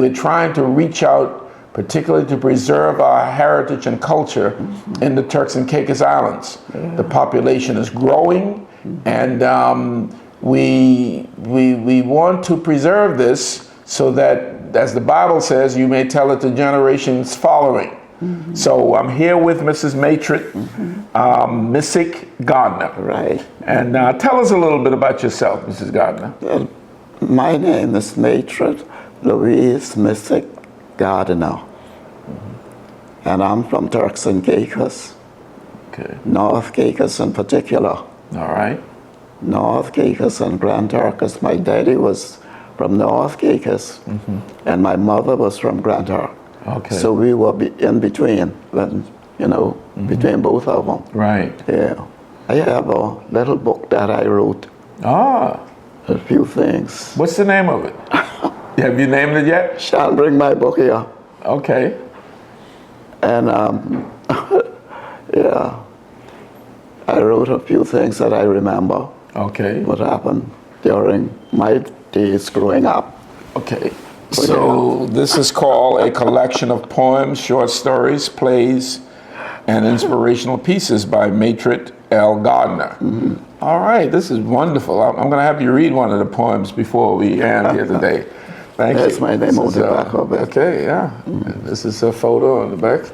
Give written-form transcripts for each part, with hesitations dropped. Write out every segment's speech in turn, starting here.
we're trying to reach out, particularly to preserve our heritage and culture in the Turks and Caicos Islands. The population is growing, and we want to preserve this so that, as the Bible says, you may tell it to generations following. So I'm here with Mrs. Matred, Misick Gardiner. Right. And tell us a little bit about yourself, Mrs. Gardiner. Well, my name is Matred Louise Misick Gardiner. And I'm from Turks and Caicos. Okay. North Caicos in particular. All right. North Caicos and Grand Turks. My daddy was from North Caicos, and my mother was from Grand Turk. Okay. So we were in between, when, between both of them. Right. Yeah. I have a little book that I wrote. Ah. A few things. What's the name of it? Have you named it yet? Shall bring my book here. Okay. And yeah, I wrote a few things that I remember. Okay. What happened during my days growing up. Okay. So this is called a collection of poems, short stories, plays, and inspirational pieces by Matred L. Gardiner. All right, this is wonderful. I'm going to have you read one of the poems before we end here today. Thank you. That's my name on the back of it. Okay, yeah. And this is a photo on the back.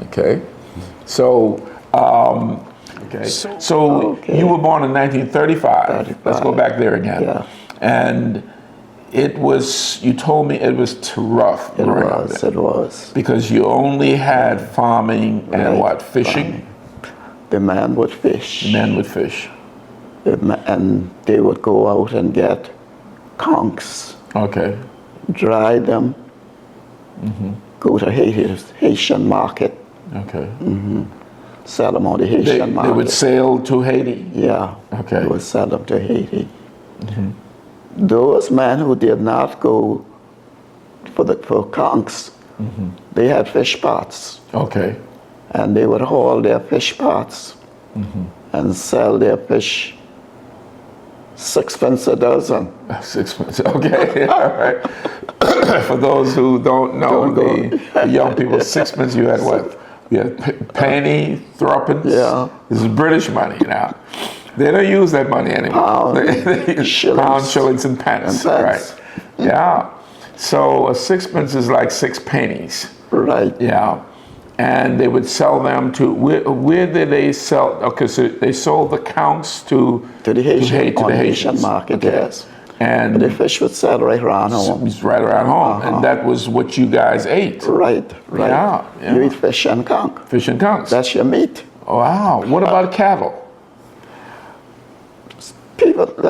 Okay. So, you were born in 1935. Let's go back there again. Yeah. And it was, you told me it was too rough. It was. Because you only had farming and what, fishing? The man would fish. The man would fish. And they would go out and get conchs. Okay. Dry them, go to Haitian market. Okay. Sell them on the Haitian market. They would sail to Haiti? Yeah. Okay. They would sell them to Haiti. Those men who did not go for conchs, they had fish pots. Okay. And they would haul their fish pots and sell their fish 6 pence a dozen. 6 pence, okay, all right. For those who don't know, the young people, 6 pence, you had what? You had penny, threepence. Yeah. This is British money now. They don't use that money anymore. They use pounds, shillings, and pence. Right. Yeah. So a 6 pence is like 6 pennies. Right. Yeah. And they would sell them to, where did they sell? Okay, so they sold the conchs to the Haitian market, okay. yes. And the fish would sell right around home. It was right around home, and that was what you guys ate. Right. Yeah. You eat fish and conch. Fish and conchs. That's your meat. Wow. What about cattle?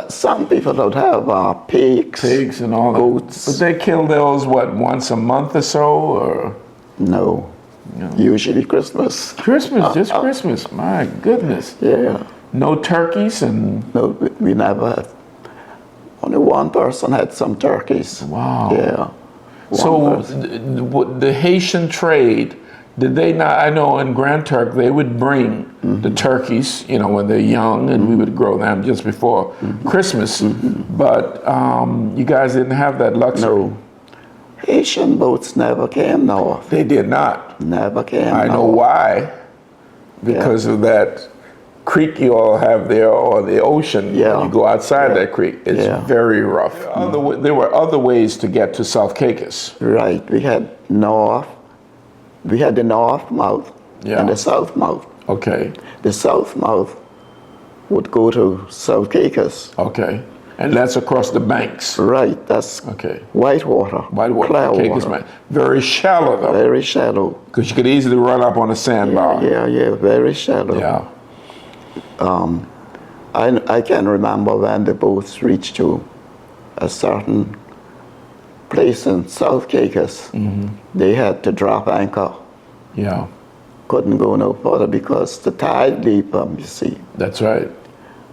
Some people don't have pigs. Pigs and all that. Goats. But they kill those, what, once a month or so, or? No. Usually Christmas. Christmas, just Christmas. My goodness. Yeah. No turkeys and? No, we never had. Only one person had some turkeys. Wow. Yeah. So the Haitian trade, did they not, I know in Grand Turk, they would bring the turkeys, when they're young, and we would grow them just before Christmas. But you guys didn't have that luxury. No. Haitian boats never came north. They did not. Never came I know why. Because of that creek you all have there, or the ocean. Yeah. When you go outside that creek, it's very rough. There were other ways to get to South Caicos. Right. We had the north mouth and the south mouth. Okay. The south mouth would go to South Caicos. Okay. And that's across the banks. Right, that's Whitewater. Whitewater, Caicos Bank. Very shallow though. Very shallow. Because you could easily run up on a sandbar. Yeah, very shallow. Yeah. I can remember when the boats reached to a certain place in South Caicos, they had to drop anchor. Yeah. Couldn't go no further because the tide leaped them, you see. That's right.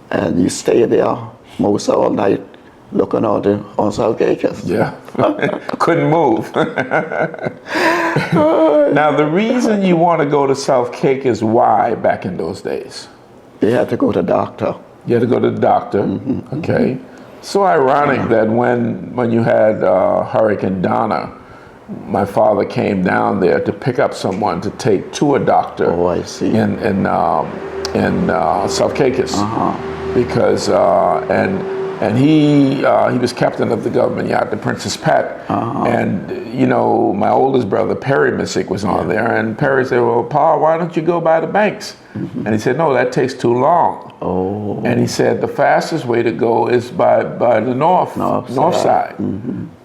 And you stay there most all night looking out on South Caicos. Yeah. Couldn't move. Now, the reason you want to go to South Caicos, why back in those days? They had to go to the doctor. You had to go to the doctor. Okay. So ironic that when you had Hurricane Donna, my father came down there to pick up someone to take to a doctor. Oh, I see. In South Caicos, because and he was captain of the government yacht, the Princess Pat, and you know, my oldest brother Perry Misick was on there, and Perry said, "Well, Pa, why don't you go by the banks?" And he said, "No, that takes too long." Oh. And he said the fastest way to go is by the north side.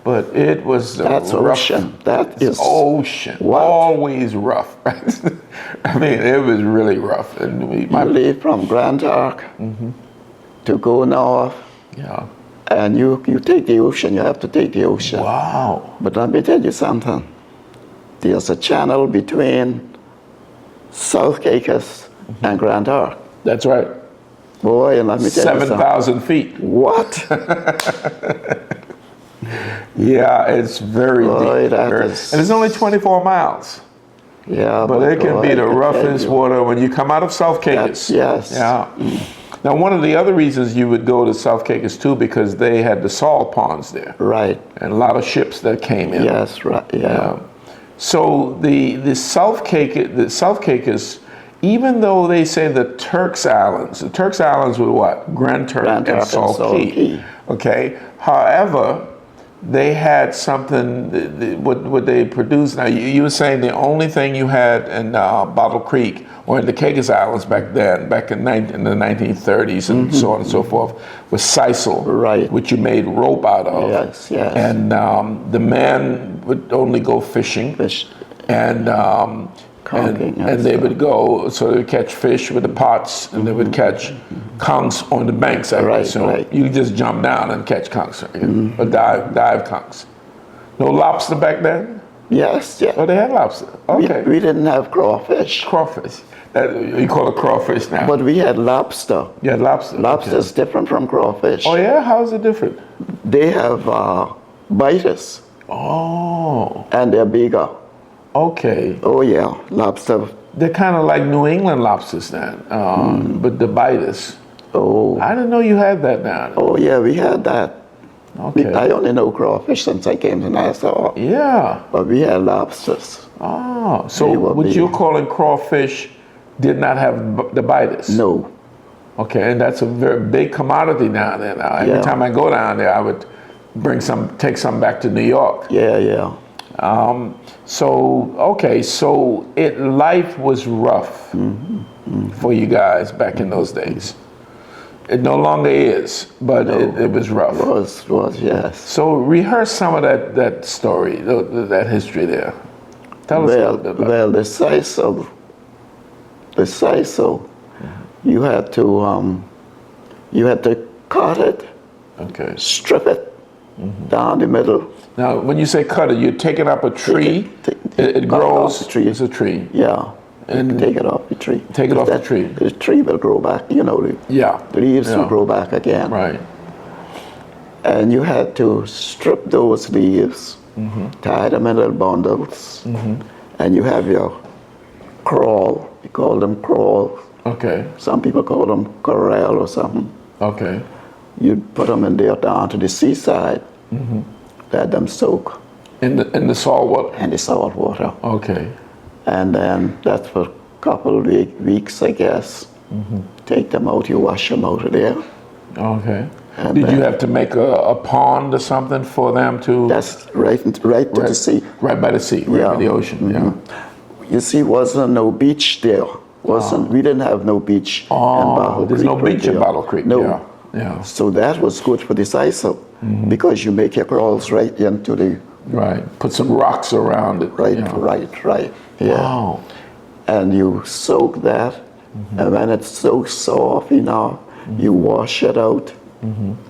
But it was That's rough. ocean. That is ocean. What? Always rough. I mean, it was really rough. And you leave from Grand Arc to go north, and you take the ocean. You have to take the ocean. Wow. But let me tell you something. There's a channel between South Caicos and Grand Arc. That's right. Boy, and let me tell you something. 7,000 feet. What? Yeah, it's very Boy, deep. that And is- it's only 24 miles. Yeah, But it can be boy, the I tell roughest you. water when you come out of South Caicos. Yes. Yeah. Now, one of the other reasons you would go to South Caicos too, because they had the salt ponds there, Right. and a lot of ships that came in. Yes, right. Yeah. So the South Caicos, even though they say the Turks Islands were what? Grand Turk Grand and Turk and Salt Salt Key. Key. Okay. However, they had something. What they produced. Now you were saying the only thing you had in Bottle Creek or in the Caicos Islands back then, back in the 1930s and so on and so forth, was sisal, Right. which you made rope out of. Yes, yes. And the men would only go fishing, Fish. and Conking and and they stuff. would go, so they would catch fish with the pots, and they would catch conchs on the banks. I Right, assume right. you could just jump down and catch conchs, or dive conchs. No lobster back then? Yes, yeah. Oh, they had lobster. Okay, We didn't have crawfish, crawfish. You call it crawfish now? but we had lobster. Yeah, lobster. Lobster is different from crawfish. Oh yeah, how is it different? They have biters, Oh, and they're bigger. okay. Oh yeah, lobster. They're kind of like New England lobsters then, but the biters. Oh, I didn't know you had that now. oh yeah, we had that. Okay. I only know crawfish since I came to Nassau, Yeah. but we had lobsters. Oh, so They were what big. you're calling crawfish did not have the biters? No, Okay, and that's a very big commodity down there now. Every Yeah. time I go down there, I would take some back to New York. yeah. So life was rough for you guys back in those days. It no longer is, but it was rough. Was yes. So rehearse some of that story, that history there. Tell us a little bit about it. Well, the sisal, you had to cut it, Okay. strip it down the middle. Now, when you say cut it, you're taking up a tree. It cut grows. off the tree. It's a tree. Yeah, And take it off the tree. Take it off the tree. The tree will grow back. You know, Yeah. the leaves will Yeah. grow back again. Right. And you had to strip those leaves, tie them in little bundles, and you have your crawl. We call them crawl. Okay. Some people call them corral or something. Okay. You'd put them in there down to the seaside, let them soak In the salt water. in the salt water. Okay. And then that's for a couple of weeks, I guess. Take them out, you wash them out of there. Okay. And Did you then- have to make a pond or something for them to? That's right to the sea. Right by the sea. Right Yeah. by the ocean. Yeah. You see, wasn't no beach there. We didn't have no beach in Bottle There's Creek. no beach in there. Bottle Creek. No. Yeah. Yeah. So that was good for the sisal because you make your crawls right into the Right. Put some rocks around it. right. Yeah. Wow. And you soak that, and when it's so soft enough, you wash it out,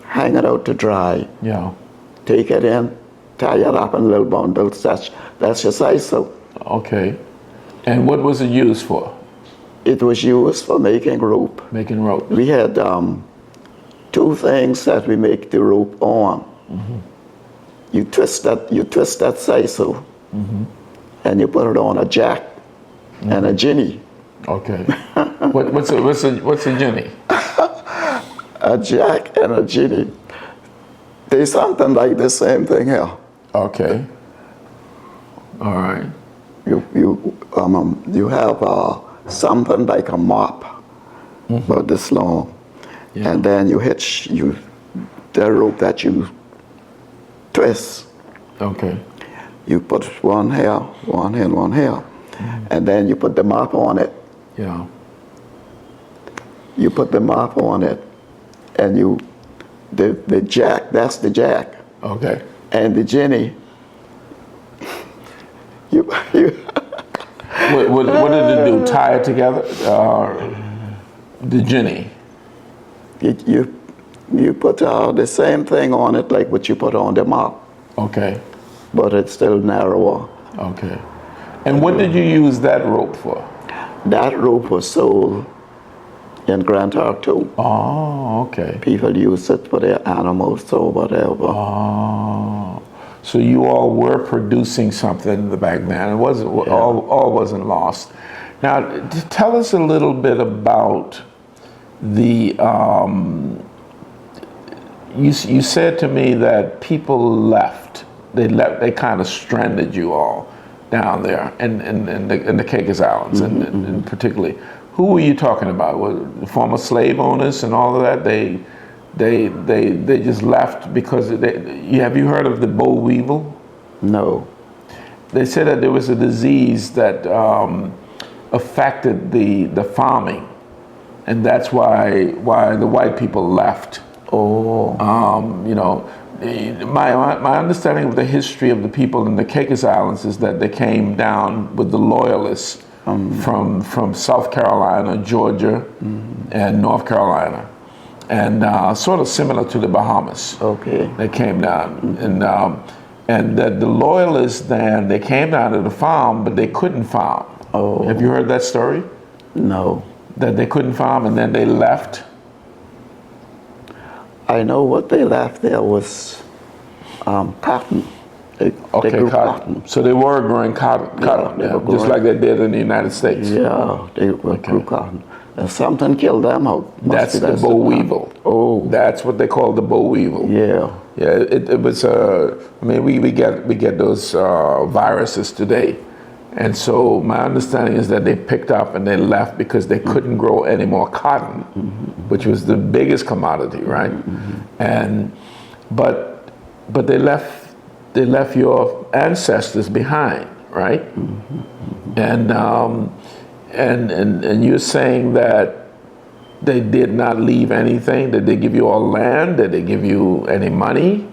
hang it out to dry, Yeah. take it in, tie it up in little bundles. That's your sisal. Okay. And what was it used for? It was used for making rope. Making rope. We had two things that we make the rope on. You twist that sisal, and you put it on a jack and a ginny. Okay. What's a Jenny? A jack and a ginny. They something like the same thing here. Okay. All right. You have something like a mop, about this long, Yeah. and then you hitch the rope that you twist. Okay. You put one here, and then you put the mop on it. Yeah. You put the mop on it, and the jack, that's the jack, Okay. and the jenny. You What did it do? Tie it together? The Jenny. you put the same thing on it like what you put on the mop, Okay. but it's still narrower. Okay. And what did you use that rope for? That rope was sold in Grand Park too. Oh, okay. People use it for their animals or whatever. Oh. So you all were producing something back then. It wasn't all wasn't lost. Now, tell us a little bit about the. You said to me that people left. They left. They kind of stranded you all down there in the Caicos Islands, and particularly. Who were you talking about? Was the former slave owners and all of that? They just left because have you heard of the boll weevil? No. They said that there was a disease that affected the farming, and that's why the white people left. Oh. You know, my understanding of the history of the people in the Caicos Islands is that they came down with the loyalists from South Carolina, Georgia, and North Carolina. And sort of similar to the Bahamas. Okay. They came down, and the loyalists then they came down to the farm, but they couldn't farm. Oh. Have you heard that story? No. That they couldn't farm, and then they left. I know what they left there was cotton. They grew cotton. So they were growing cotton, they were just growing- like they did in the United States. Yeah, they grew cotton. And something killed them out. That's the boll weevil. Oh. That's what they call the boll weevil. Yeah. Yeah, it was. I mean, we get those viruses today, and so my understanding is that they picked up and they left because they couldn't grow any more cotton, which was the biggest commodity, right? And but they left your ancestors behind, right? And you're saying that they did not leave anything? Did they give you all land? Did they give you any money?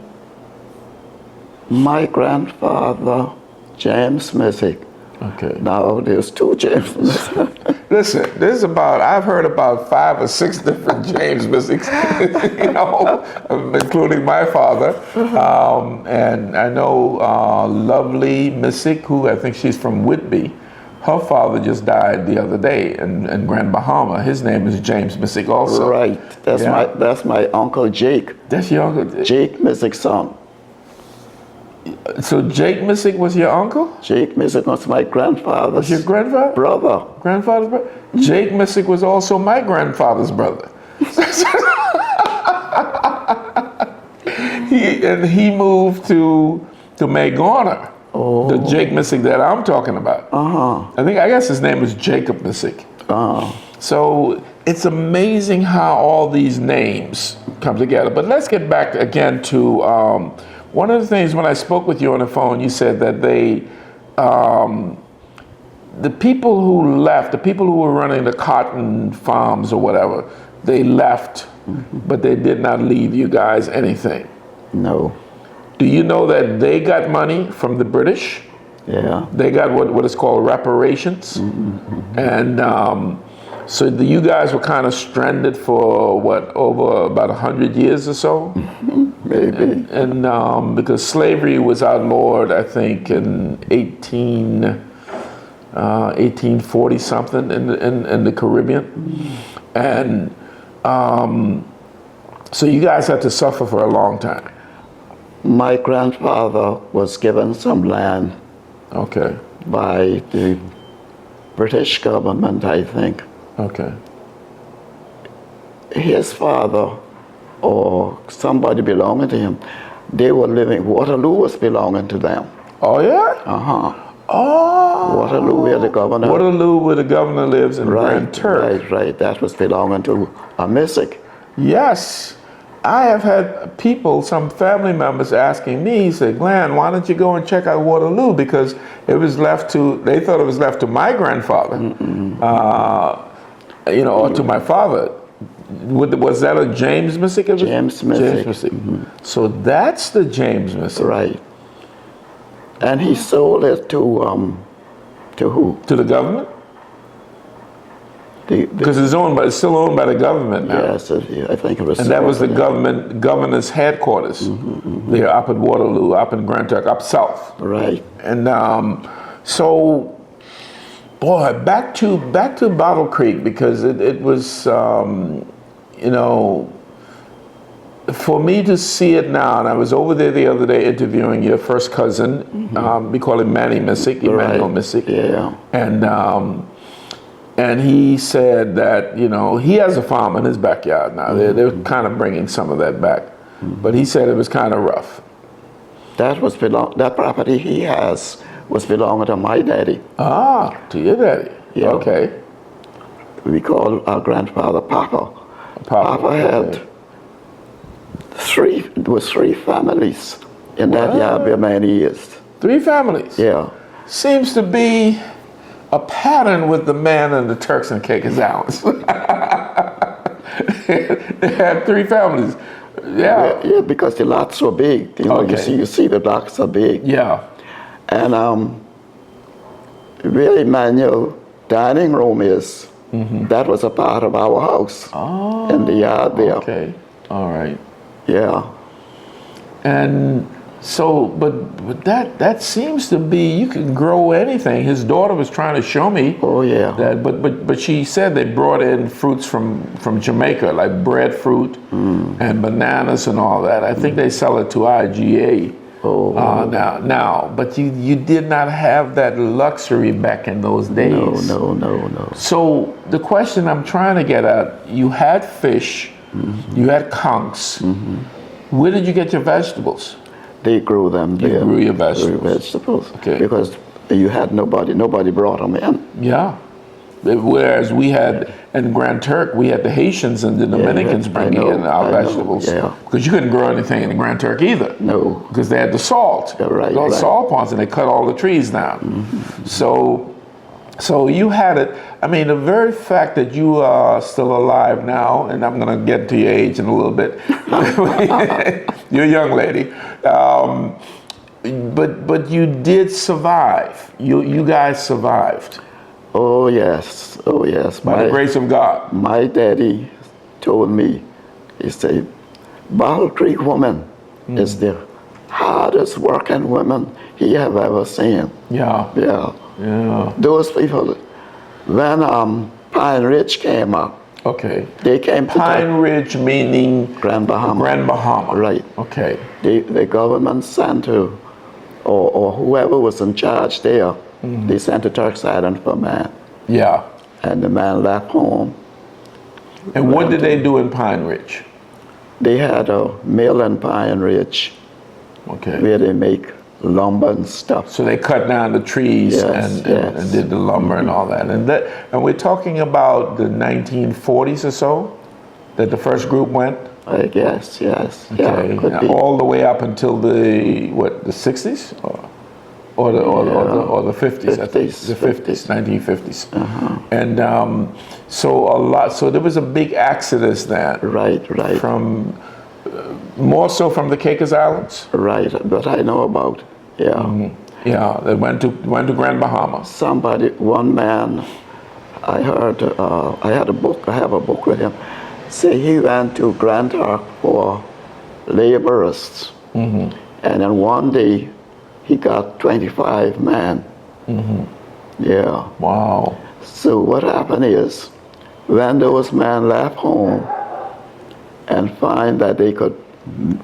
My grandfather, James Misick. Okay. Now there's two James Misick. Listen, I've heard about 5 or 6 different James Misicks, you know, including my father. And I know Lovely Misick, who I think she's from Whitby. Her father just died the other day in Grand Bahama. His name is James Misick also. Right. That's my uncle Jake. That's your uncle? Jake Misick's son. So Jake Misick was your uncle? Jake Misick was my grandfather's Was your grandfather? brother. Grandfather's brother? Jake Misick was also my grandfather's brother. He moved to May Garner. Oh. The Jake Misick that I'm talking about. I guess his name is Jacob Misick. So it's amazing how all these names come together. But let's get back again to one of the things when I spoke with you on the phone, you said that the people who left, the people who were running the cotton farms or whatever, they left, but they did not leave you guys anything. No. Do you know that they got money from the British? Yeah. They got what is called reparations. And so you guys were kind of stranded for over about 100 years or so? Maybe. And because slavery was outlawed, I think, in 1840 something in the Caribbean. And so you guys had to suffer for a long time. My grandfather was given some land Okay. by the British government, I think. Okay. His father or somebody belonging to him, they were living, Waterloo was belonging to them. Oh, yeah? Oh. Waterloo, where the governor. Waterloo, where the governor lives in Grand Turk. Right. That was belonging to Misick. Yes. I have had people, some family members asking me, said, Glen, why don't you go and check out Waterloo? Because it was left to, they thought it was left to my grandfather, or to my father. Was that a James Misick? James Misick. James Misick. So that's the James Misick. Right. And he sold it to who? To the government? Because it's still owned by the government now. Yes, I think it was. And that was the governor's headquarters. They're up at Waterloo, up in Grand Turk, up south. Right. And so, boy, back to Bottle Creek, because it was, for me to see it now, and I was over there the other day interviewing your first cousin. We call him Manny Misick, Emmanuel Misick. Yeah. And he said that, he has a farm in his backyard now. They're kind of bringing some of that back. But he said it was kind of rough. That property he has was belonging to my daddy. Ah, to your daddy. Yeah. Okay. We call our grandfather Papa. Papa had three families in that yard for many years. 3 families? Yeah. Seems to be a pattern with the man in the Turks and Caicos Islands. They had 3 families. Yeah, because the lots were big. You see the lots are big. Yeah. And really, Emmanuel, dining room is, that was a part of our house in the yard there. Okay, all right. Yeah. And so, but that seems to be, you can grow anything. His daughter was trying to show me. Oh yeah. That, but she said they brought in fruits from Jamaica, like breadfruit and bananas and all that. I think they sell it to IGA now. But you did not have that luxury back in those days. No. So the question I'm trying to get at, you had fish, you had conchs. Where did you get your vegetables? They grew them there. You grew your vegetables. Okay. Because you had nobody brought them in. Yeah. Whereas we had, in Grand Turk, we had the Haitians and the Dominicans bringing in our vegetables. Yeah. Because you couldn't grow anything in Grand Turk either. No. Because they had the salt. Yeah, right. Those salt ponds, and they cut all the trees down. So you had it. I mean, the very fact that you are still alive now, and I'm going to get to your age in a little bit. You're a young lady. But you did survive. You guys survived. Oh yes. By the grace of God. My daddy told me, he said, Bottle Creek woman is the hardest working woman he have ever seen. Yeah. Those people, when Pine Ridge came up, okay. They came to Pine Ridge meaning Grand Bahama. Grand Bahama. Right. Okay. The government sent to, or whoever was in charge there, they sent to Turks Island for a man. Yeah. And the man left home. And what did they do in Pine Ridge? They had a mill in Pine Ridge where they make lumber and stuff. So they cut down the trees and did the lumber and all that. And we're talking about the 1940s or so that the first group went? I guess, yes. Okay. Yeah, could be. All the way up until the 60s? Or the 50s, I think. The 50s, 1950s. And so there was a big exodus then. Right. From, more so from the Caicos Islands? Right, but I know about, Yeah, they went to Grand Bahama. One man, I heard, I have a book with him, say he went to Grand Turk for laborers. And then one day, he got 25 men. Yeah. Wow. So what happened is, when those men left home and find that they could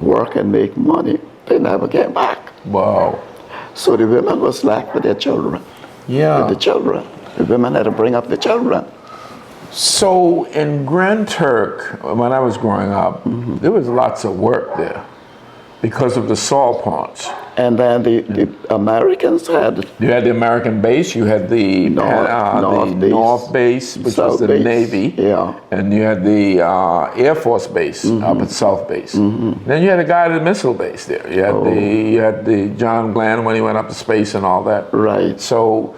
work and make money, they never came back. Wow. So the women was left with their children. Yeah. With the children. The women had to bring up the children. So in Grand Turk, when I was growing up, there was lots of work there because of the salt ponds. And then the Americans had You had the American base, you had the North Base, which was the Base, Navy, yeah. and you had the Air Force Base up at South Base. Then you had a guy at the missile base there. You had the John Glen when he went up to space and all that. Right. So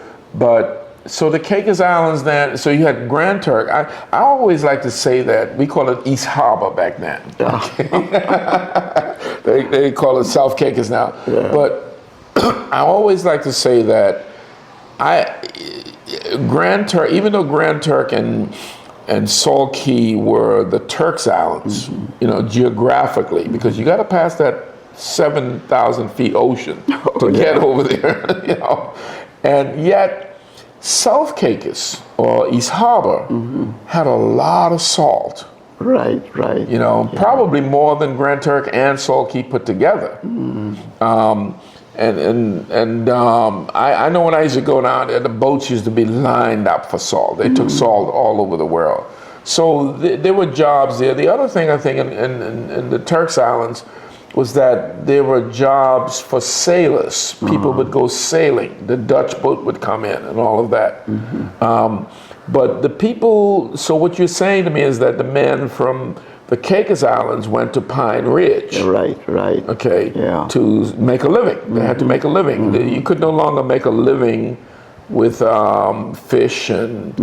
the Caicos Islands then, so you had Grand Turk. I always like to say that we call it East Harbor back then. They call it South Caicos now. Yeah. But I always like to say that Grand Turk, even though Grand Turk and Salt Key were the Turks Islands, geographically, because you got to pass that 7,000 feet ocean to get over there, and yet South Caicos or East Harbor had a lot of salt. Right. Probably more than Grand Turk and Salt Key put together. I know when I used to go down there, the boats used to be lined up for salt. They took salt all over the world. So there were jobs there. The other thing I think in the Turks Islands was that there were jobs for sailors. People would go sailing. The Dutch boat would come in and all of that. But the people, so what you're saying to me is that the men from the Caicos Islands went to Pine Ridge. Right. Okay, Yeah. to make a living. They had to make a living. You could no longer make a living with fish and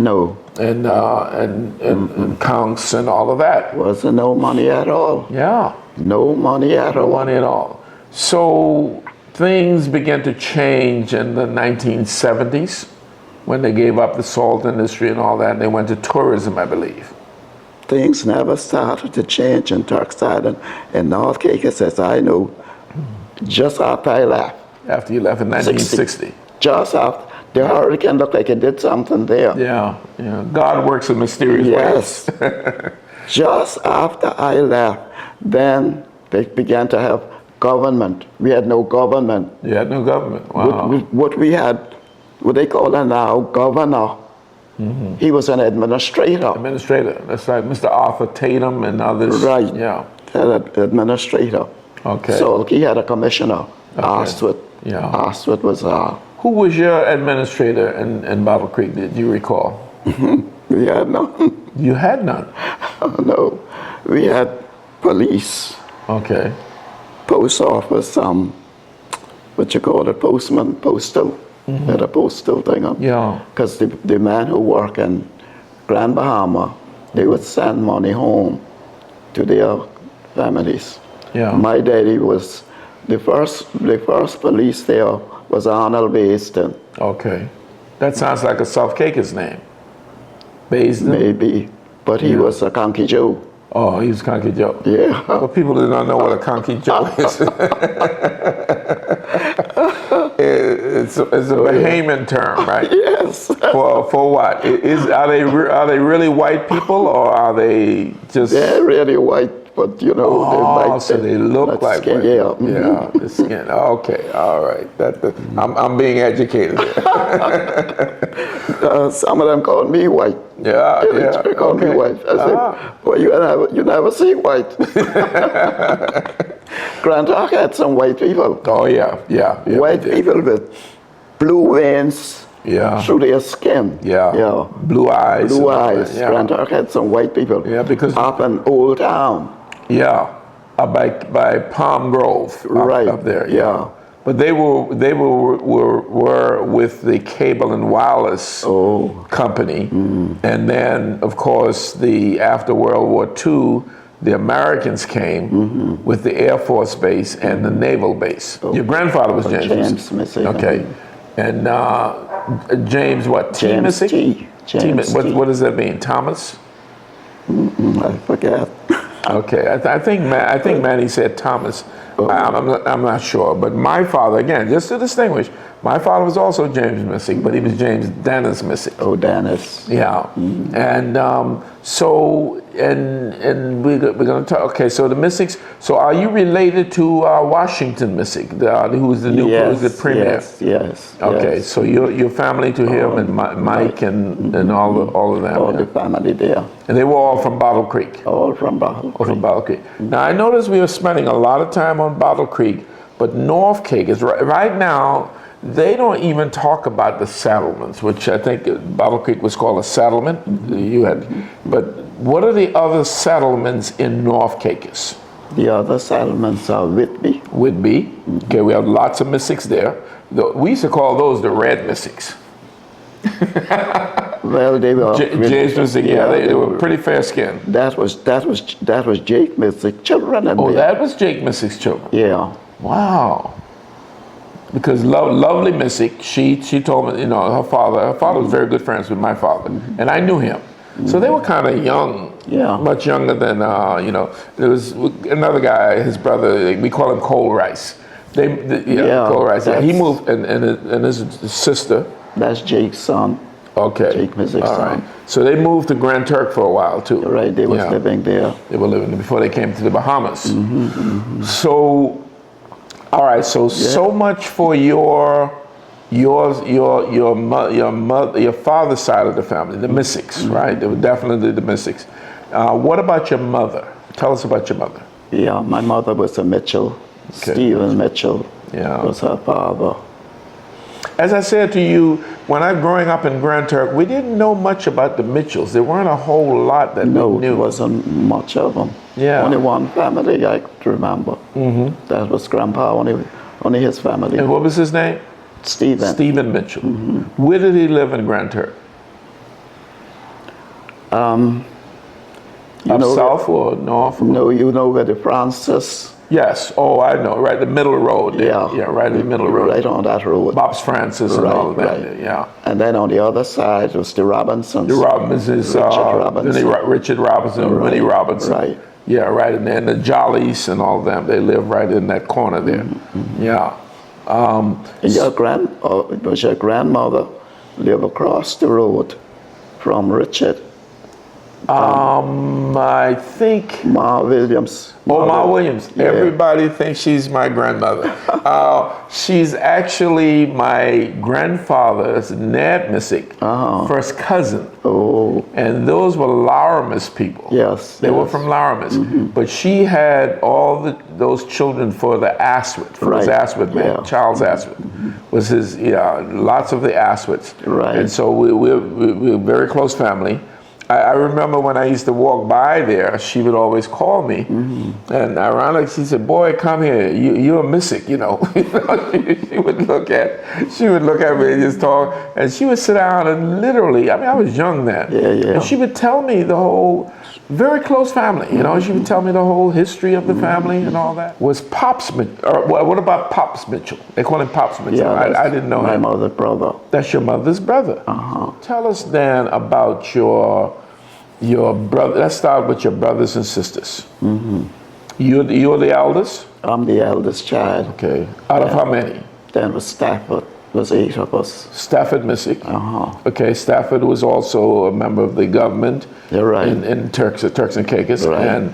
conchs and all of that. Wasn't no money at all. Yeah. No money at all. No money at all. So things began to change in the 1970s when they gave up the salt industry and all that, and they went to tourism, I believe. Things never started to change in Turks Island and North Caicos, as I know, just after I left. After you left in 1960. Just after. The hurricane looked like it did something there. Yeah. God works in mysterious ways. Just after I left, then they began to have government. We had no government. You had no government. Wow. What we had, what they call it now, governor. He was an administrator. That's right. Mr. Arthur Tatum and others. Right. Yeah. Administrator. Okay. So he had a commissioner. Astrid. Yeah. Astrid was Who was your administrator in Bottle Creek, did you recall? We had none. You had none? No. We had police. Okay. Post office, what you call it, postman, postal. Had a postal thing on. Yeah. Because the men who work in Grand Bahama, they would send money home to their families. Yeah. My daddy was, the first police there was Arnold Baisden. Okay. That sounds like a South Caicos name. Baisden? Maybe. But he was a Conky Joe. Oh, he was Conky Joe. Yeah. But people do not know what a Conky Joe is. It's a Bahamian term, right? Yes. For what? Are they really white people, or are they just? They're really white, but they like so they look like skin, white. Yeah, the skin. Okay, all right. I'm being educated here. Some of them called me white. Yeah. They called me white. I said, well, you never see white. Grand Turk had some white people. Oh yeah. White people with blue veins through their skin. Yeah. Blue eyes. Blue eyes. Yeah. Grand Turk had some white people. Yeah, because up in Old Town. Yeah, by Palm Grove. Up there. Yeah. But they were with the Cable and Wireless company, and then of course after World War II, the Americans came with the Air Force Base and the Naval Base. Your grandfather was James Misick. Okay, and James what? T. James Misick? T. James T. What does that mean? Thomas? I forget. Okay, I think Manny said Thomas. I'm not sure, but my father, again, just to distinguish, my father was also James Misick, but he was James Dennis Misick. Oh, Dennis. Yeah, and we're going to talk. Okay, so the Misicks. So are you related to Washington Misick, who's the new who's the premier? Yes. Okay, so you're family to him and Mike and all of them. All the family there. And they were all from Bottle Creek. All from Bottle Creek. Now I noticed we were spending a lot of time on Bottle Creek, But North Cape is right now, they don't even talk about the settlements, which I think Bottle Creek was called a settlement. You had, but what are the other settlements in North Caicos? The other settlements are Whitby. Whitby. Okay, we have lots of Misicks there. We used to call those the red Misicks. Well, they were. James Misick, yeah, they were pretty fair skinned. That was Jake Misick children. And That was Jake Misick's children. Yeah. Wow. Because lovely Misick, she told me, her father was very good friends with my father, and I knew him. So they were kind of young, much younger than, there was another guy, his brother, we call him Cole Rice. Cole Rice. He moved, and his sister. That's Jake's son. Okay. Jake Misick's son. So they moved to Grand Turk for a while too. Right, they was living there. They were living before they came to the Bahamas. So, all right, so much for your father's side of the family, the Misicks, right? They were definitely the Misicks. What about your mother? Tell us about your mother. Yeah, my mother was a Mitchell. Okay. Stephen Mitchell was her father. As I said to you, when I was growing up in Grand Turk, we didn't know much about the Mitchells. There weren't a whole lot that we knew. There wasn't much of them. Yeah. Only one family I could remember. That was Grandpa, only his family. And what was his name? Stephen. Stephen Mitchell. Where did he live in Grand Turk? Up south or north? No, you know where the Francis. Yes. Oh, I know. Right, the middle road. There. Yeah, right in the middle road. Right on that road. Bob's Francis and all of that. Right. Yeah. And then on the other side was the Robinsons. The Robinsons. Richard Robinson, Winnie Robinson. Right. Yeah, right. And then the Jollies and all of them. They live right in that corner there. Yeah. And your grandmother lived across the road from Richard. I think Ma Williams. Ma Williams. Yeah. Everybody thinks she's my grandmother. She's actually my grandfather's, Ned Misick, first cousin. Oh. And those were Laramis people. Yes. They were from Laramis. But she had all those children for the Aswad, for his Aswad man, Charles Aswad. Was his, lots of the Aswads. Right. And so we're a very close family. I remember when I used to walk by there, she would always call me, and ironically, she said, "Boy, come here. You're a Misick, She would look at me and just talk, and she would sit down and literally. I mean, I was young then. And she would tell me the whole, very close family. She would tell me the whole history of the family and all that. Was Pops Mitchell? Or what about Pops Mitchell? They call him Pops Mitchell. Yeah, I didn't know my him. mother's brother. That's your mother's brother. Tell us then about your brother. Let's start with your brothers and sisters. You're the eldest? I'm the eldest child. Okay. Out of how many? Then was Stafford. Was 8 of us. Stafford Misick. Okay. Stafford was also a member of the government. You're right. In Turks and Caicos. Right.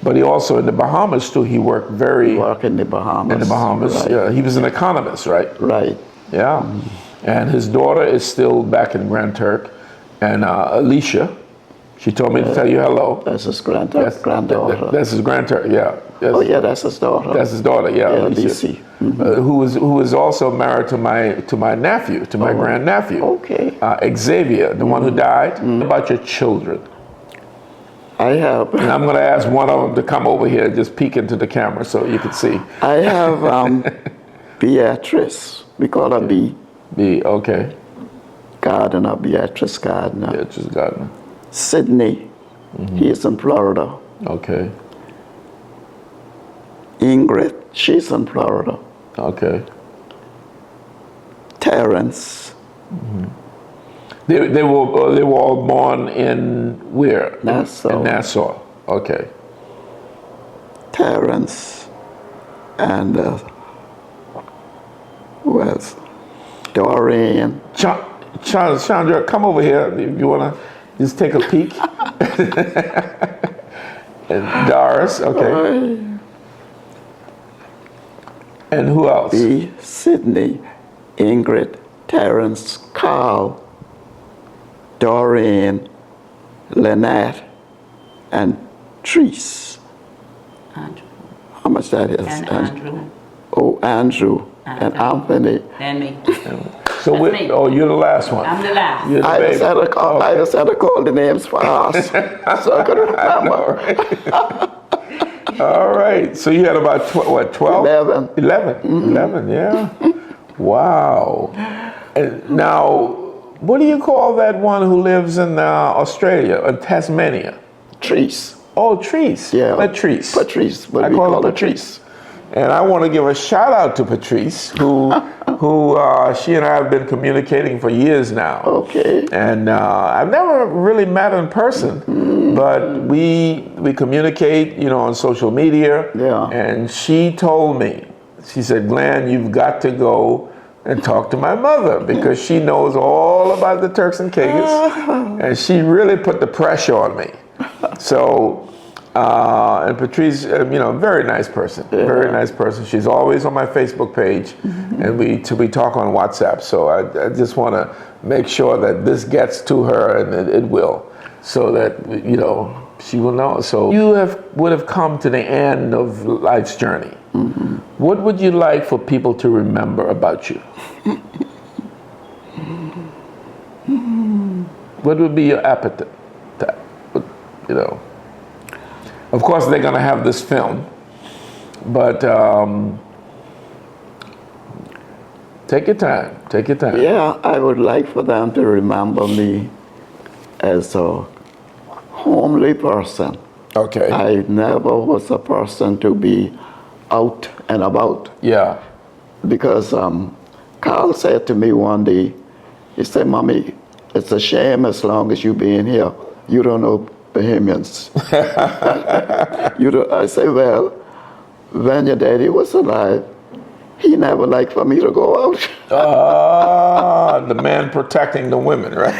But he also in the Bahamas too. He worked in the Bahamas. In the Bahamas. Right. Yeah. He was an economist, right? Right. Yeah. And his daughter is still back in Grand Turk, and Alicia. She told me to tell you hello. That's his granddaughter. That's his granddaughter, yeah. That's his daughter. That's his daughter, yeah. Alicia. Who was also married to my nephew, to my grandnephew. Okay. Xavier, the one who died. About your children. I have. And I'm going to ask one of them to come over here and just peek into the camera so you can see. I have Beatrice. We call her B. B, okay. Gardiner, Beatrice Gardiner. Beatrice Gardiner. Sydney, he is in Florida. Okay. Ingrid, she's in Florida. Okay. Terrence. They were all born in where? Nassau. In Nassau. Okay. Terrence and who else? Doreen. Chandra, come over here if you want to just take a peek. And Doris, okay. And who else? B. Sydney, Ingrid, Terrence, Carl, Doreen, Lynette, and Treese. Andrew. How much that is? And Andrew. Andrew, and Anthony. And me. So That's me. oh, you're the last one. I'm the last. You're the I baby. just had to call. I just had to call the names fast, so I could remember. All right. So you had about 12? 11. 11, yeah. Wow. And now, what do you call that one who lives in Australia, Tasmania? Trees. Oh, Patrice. Yeah. Patrice. Patrice. But I we call call her her Patrice. And I want to give a shout out to Patrice, who she and I have been communicating for years now. Okay. And I've never really met in person, but we communicate, on social media. Yeah. And she told me, she said, Glen, you've got to go and talk to my mother because she knows all about the Turks and Caicos, and she really put the pressure on me. So. And Patrice, very nice person, very nice person. She's always on my Facebook page, and we talk on WhatsApp. So I just want to make sure that this gets to her, and it will, so that she will know. So you would have come to the end of life's journey. Mm-hmm. What would you like for people to remember about you? What would be your appetite? Of course, they're going to have this film, but take your time. Take your time. Yeah, I would like for them to remember me as a homely person. Okay. I never was a person to be out and about. Yeah. Because Carl said to me one day, he said, Mommy, it's a shame as long as you being here, you don't know Bahamians. I say, well, when your daddy was alive, he never liked for me to go out. The man protecting the women, right?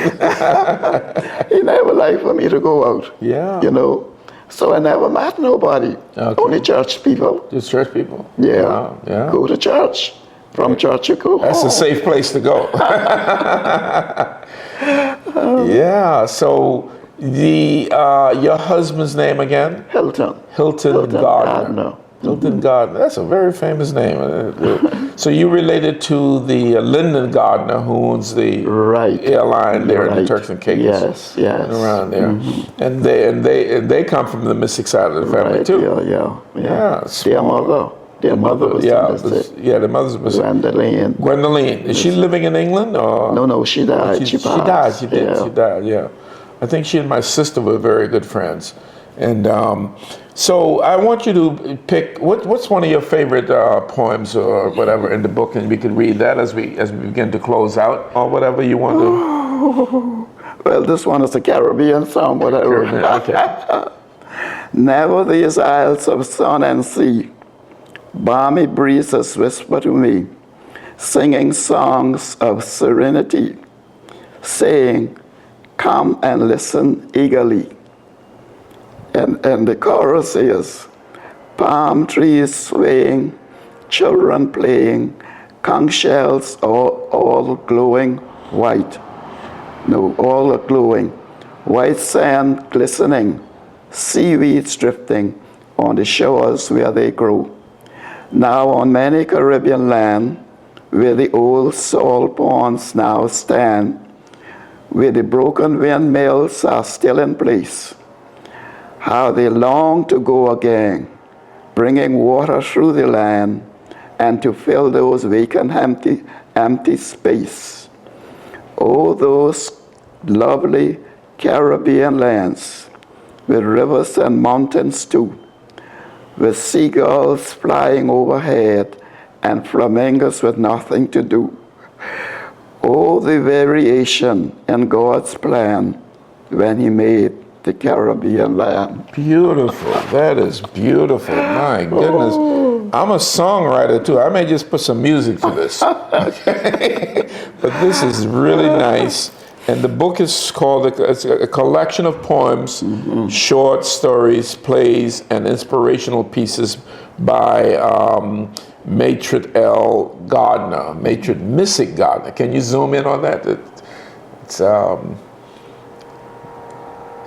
He never liked for me to go out. Yeah. So I never met nobody. Okay. Only church people. Just church people. Yeah. Wow. Yeah. Go to church. From church you go That's home. a safe place to go. Yeah. So your husband's name again? Hilton Gardiner. Gardiner. Hilton Gardiner. That's a very famous name. So you related to the Lyndon Gardiner, who owns the airline there in the Turks and Caicos. Yes. Around there, and they come from the Misick side of the family too. Yeah. Their mother was the mother's Misick. Gwendoline. Is she living in England or? No, she died. She died. She died. Yeah. I think she and my sister were very good friends. And so I want you to pick, what's one of your favorite poems or whatever in the book, and we can read that as we begin to close out, or whatever you want to. Well, this one is a Caribbean song, whatever. Okay. Never these isles of sun and sea, balmy breezes whisper to me, singing songs of serenity, saying, come and listen eagerly. And the chorus is, palm trees swaying, children playing, conch shells all glowing white. No, all are glowing. White sand glistening, seaweeds drifting on the shores where they grow. Now on many Caribbean land, where the old salt ponds now stand, where the broken windmills are still in place, how they long to go again, bringing water through the land and to fill those vacant empty space. Oh, those lovely Caribbean lands with rivers and mountains too, with seagulls flying overhead and flamingos with nothing to do. Oh, the variation in God's plan when he made the Caribbean land. Beautiful. That is beautiful. My goodness. I'm a songwriter too. I may just put some music to this. Okay. But this is really nice. And the book is called, it's a collection of poems, short stories, plays, and inspirational pieces by Matred Gardiner, Misick Gardiner. Can you zoom in on that? It's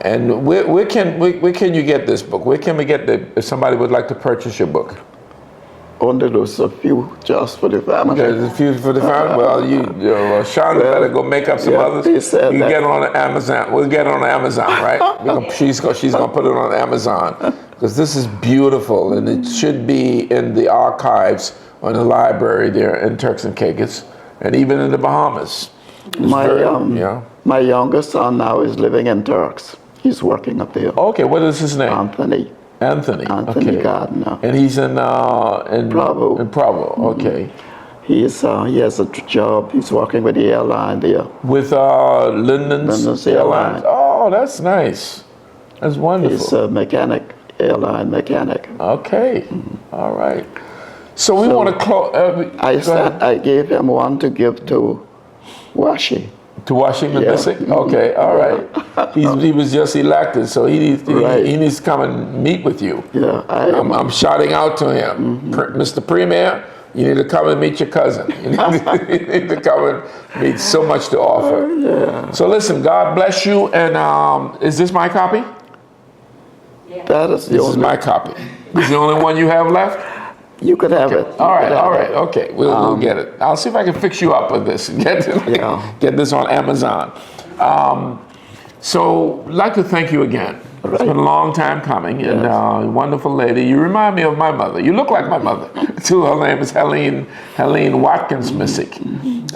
and where can you get this book? Where can we get if somebody would like to purchase your book? only those a few just for the family. Okay, there's a few for the family. Well, Shonda better go make up some yeah, others. he said You that. get on Amazon. We'll get on Amazon, right? She's gonna put it on Amazon because this is beautiful, and it should be in the archives or in the library there in Turks and Caicos, and even in the Bahamas. My youngest son now is living in Turks. He's working up there. Okay, what is his name? Anthony Anthony. Okay. Gardiner. And he's in Provo. In Provo. Okay. He has a job. He's working with the airline there. With Linden's Airline. Oh, that's nice. That's wonderful. He's a mechanic, airline mechanic. Okay. All right. So we want to close. I gave him one to give to Washi. To Washington, Yeah. Misick? Okay, all right. He was just elected, so he needs to come and meet with you. Yeah, I'm shouting out to him, Mr. Premier, you need to come and meet your cousin. You need to come and meet. So much to offer. Yeah. So listen, God bless you. And is this my copy? That is the This is only. my copy. This is the only one you have left? You could have it. All right, okay. We'll get it. I'll see if I can fix you up with this. Get this on Amazon. So, I'd like to thank you again. It's been a long time coming, and wonderful lady. You remind me of my mother. You look like my mother, too. Her name is Helene Watkins Misick.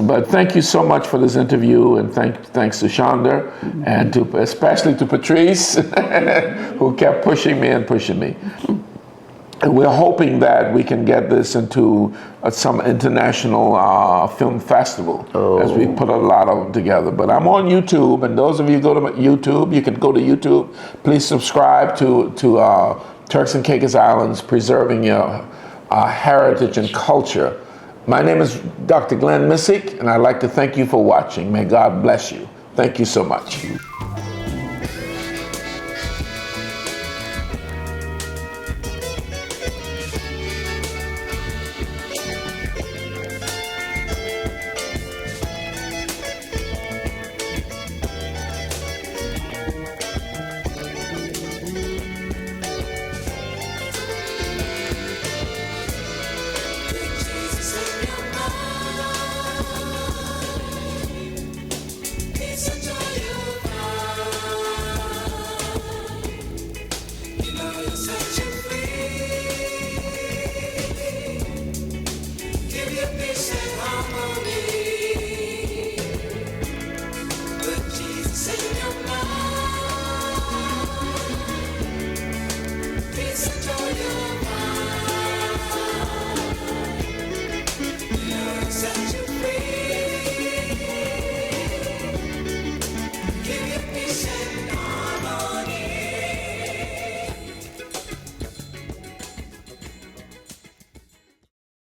But thank you so much for this interview, and thanks to Shonda, and especially to Patrice, who kept pushing me. And we're hoping that we can get this into some international film festival as we put a lot of them together. But I'm on YouTube, and those of you who go to YouTube, you can go to YouTube. Please subscribe to Turks and Caicos Islands, Preserving Your Heritage and Culture. My name is Dr. Glen Misick, and I'd like to thank you for watching. May God bless you. Thank you so much. Give your peace and